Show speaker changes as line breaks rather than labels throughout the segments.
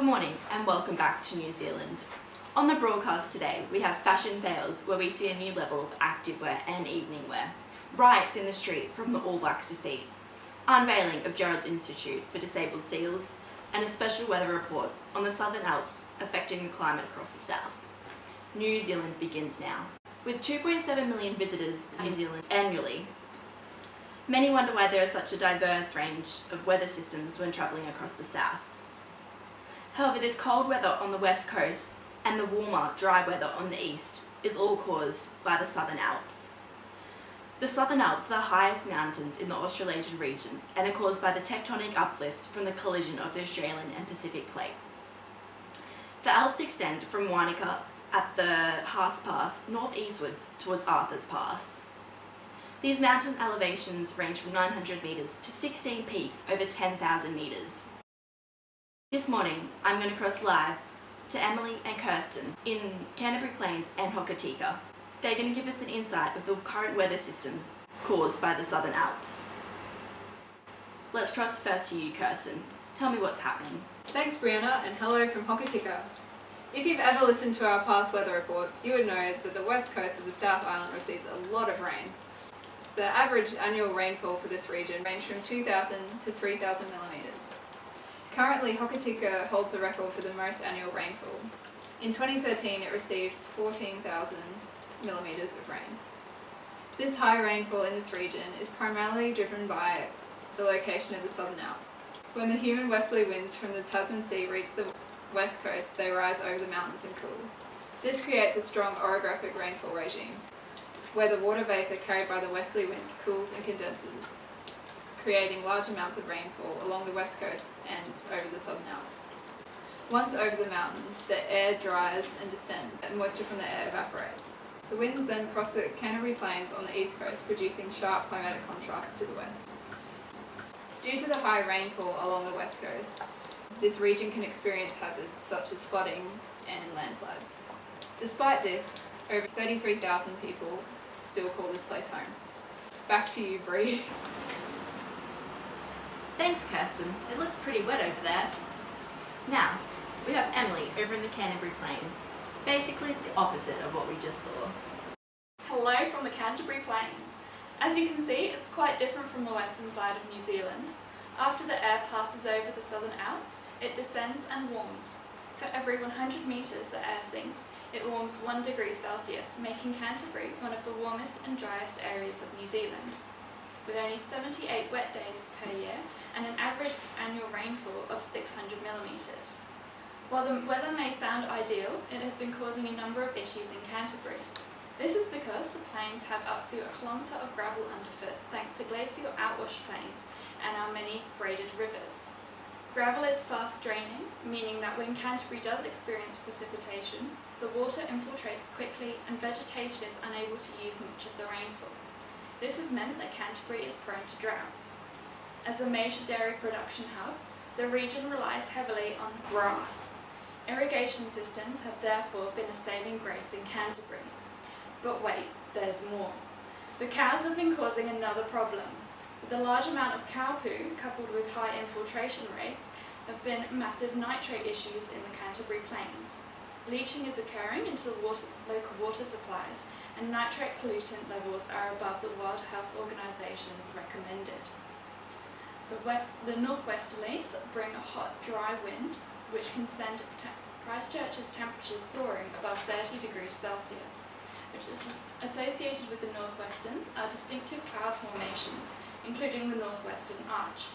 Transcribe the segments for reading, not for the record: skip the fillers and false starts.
morning and welcome back to New Zealand. On the broadcast today we have fashion fails where we see a new level of activewear and evening wear, riots in the street from the All Blacks defeat, unveiling of Gerald's Institute for Disabled Seals, and a special weather report on the Southern Alps affecting the climate across the south. New Zealand begins now. With 2.7 million visitors to New Zealand annually, many wonder why there is such a diverse range of weather systems when travelling across the south. However, this cold weather on the west coast and the warmer, dry weather on the east is all caused by the Southern Alps. The Southern Alps are the highest mountains in the Australasian region and are caused by the tectonic uplift from the collision of the Australian and Pacific plate. The Alps extend from Wanaka at the Haas Pass northeastwards towards Arthur's Pass. These mountain elevations range from 900 metres to 16 peaks over 10,000 metres. This morning, I'm going to cross live to Emily and Kirsten in Canterbury Plains and Hokitika. They're going to give us an insight of the current weather systems caused by the Southern Alps. Let's cross first to you, Kirsten. Tell me what's happening.
Thanks, Brianna, and hello from Hokitika. If you've ever listened to our past weather reports, you would know that the west coast of the South Island receives a lot of rain. The average annual rainfall for this region ranges from 2,000 to 3,000 millimetres. Currently, Hokitika holds the record for the most annual rainfall. In 2013, it received 14,000 millimetres of rain. This high rainfall in this region is primarily driven by the location of the Southern Alps. When the humid westerly winds from the Tasman Sea reach the west coast, they rise over the mountains and cool. This creates a strong orographic rainfall regime, where the water vapour carried by the westerly winds cools and condenses, creating large amounts of rainfall along the west coast and over the Southern Alps. Once over the mountain, the air dries and descends, and moisture from the air evaporates. The winds then cross the Canterbury Plains on the east coast, producing sharp climatic contrasts to the west. Due to the high rainfall along the west coast, this region can experience hazards such as flooding and landslides. Despite this, over 33,000 people still call this place home. Back to you, Bree.
Thanks, Kirsten. It looks pretty wet over there. Now, we have Emily over in the Canterbury Plains. Basically the opposite of what we just saw.
Hello from the Canterbury Plains. As you can see, it's quite different from the western side of New Zealand. After the air passes over the Southern Alps, it descends and warms. For every 100 metres the air sinks, it warms 1 degree Celsius, making Canterbury one of the warmest and driest areas of New Zealand, with only 78 wet days per year and an average annual rainfall of 600 millimetres. While the weather may sound ideal, it has been causing a number of issues in Canterbury. This is because the plains have up to 1 kilometre of gravel underfoot thanks to glacial outwash plains and our many braided rivers. Gravel is fast draining, meaning that when Canterbury does experience precipitation, the water infiltrates quickly and vegetation is unable to use much of the rainfall. This has meant that Canterbury is prone to droughts. As a major dairy production hub, the region relies heavily on grass. Irrigation systems have therefore been a saving grace in Canterbury. But wait, there's more. The cows have been causing another problem. With a large amount of cow poo coupled with high infiltration rates, there have been massive nitrate issues in the Canterbury Plains. Leaching is occurring into the local water supplies, and nitrate pollutant levels are above the World Health Organisation's recommended. The northwesterlies bring a hot, dry wind, which can send Christchurch's temperatures soaring above 30 degrees Celsius, which is associated with the northwestern are distinctive cloud formations, including the northwestern arch.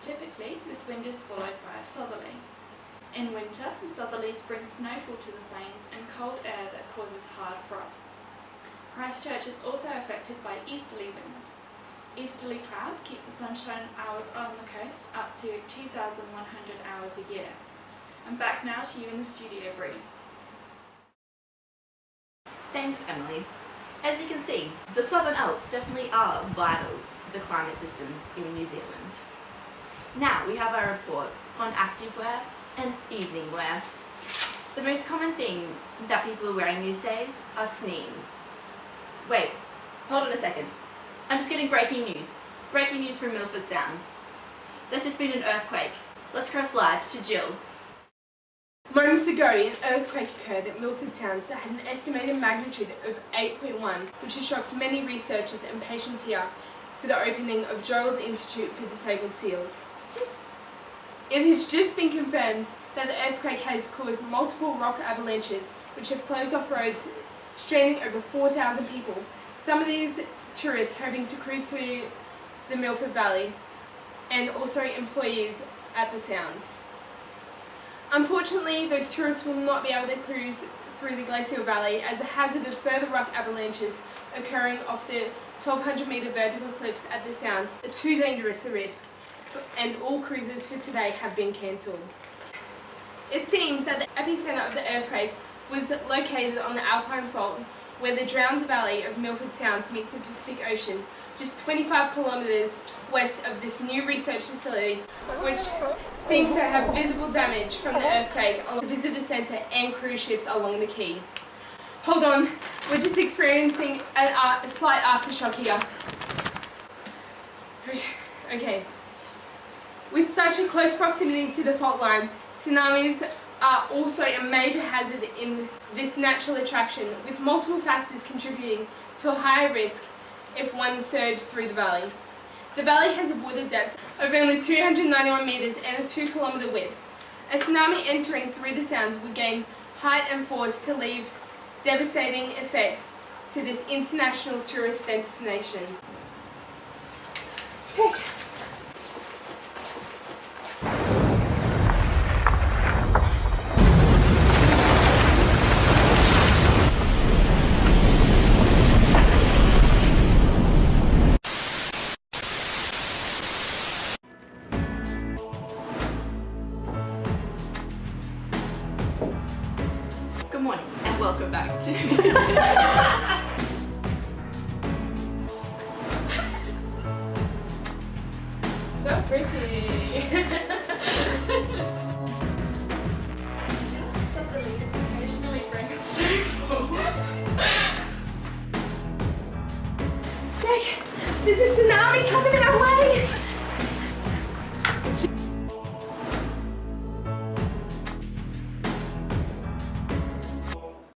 Typically, this wind is followed by a southerly. In winter, the southerlies bring snowfall to the plains and cold air that causes hard frosts. Christchurch is also affected by easterly winds. Easterly cloud keep the sunshine hours on the coast up to 2,100 hours a year. I'm back now to you in the studio, Bree.
Thanks, Emily. As you can see, the Southern Alps definitely are vital to the climate systems in New Zealand. Now we have our report on activewear and evening wear. The most common thing that people are wearing these days are sneaks. Wait, hold on a second. I'm just getting breaking news. Breaking news from Milford Sounds. There's just been an earthquake. Let's cross live to Jill.
Moments ago, an earthquake occurred at Milford Sounds that had an estimated magnitude of 8.1, which has shocked many researchers and patients here for the opening of Joel's Institute for Disabled Seals. It has just been confirmed that the earthquake has caused multiple rock avalanches, which have closed off roads, stranding over 4,000 people. Some of these tourists hoping to cruise through the Milford Valley, and also employees at the Sounds. Unfortunately, those tourists will not be able to cruise through the glacial valley as a hazard of further rock avalanches occurring off the 1,200 metre vertical cliffs at the Sounds are too dangerous a risk, and all cruises for today have been cancelled. It seems that the epicentre of the earthquake was located on the Alpine Fault, where the Drowns Valley of Milford Sounds meets the Pacific Ocean, just 25 kilometres west of this new research facility, which seems to have visible damage from the earthquake on the visitor centre and cruise ships along the quay. Hold on, we're just experiencing a slight aftershock here. Okay. With such a close proximity to the fault line, tsunamis are also a major hazard in this natural attraction, with multiple factors contributing to a higher risk if one surged through the valley. The valley has a water depth of only 291 metres and a 2 kilometre width. A tsunami entering through the Sounds would gain height and force to leave devastating effects to this international tourist destination.
Good morning and welcome back to
So pretty!
Some of these occasionally bring a snowfall.
Look, there's a tsunami coming our way!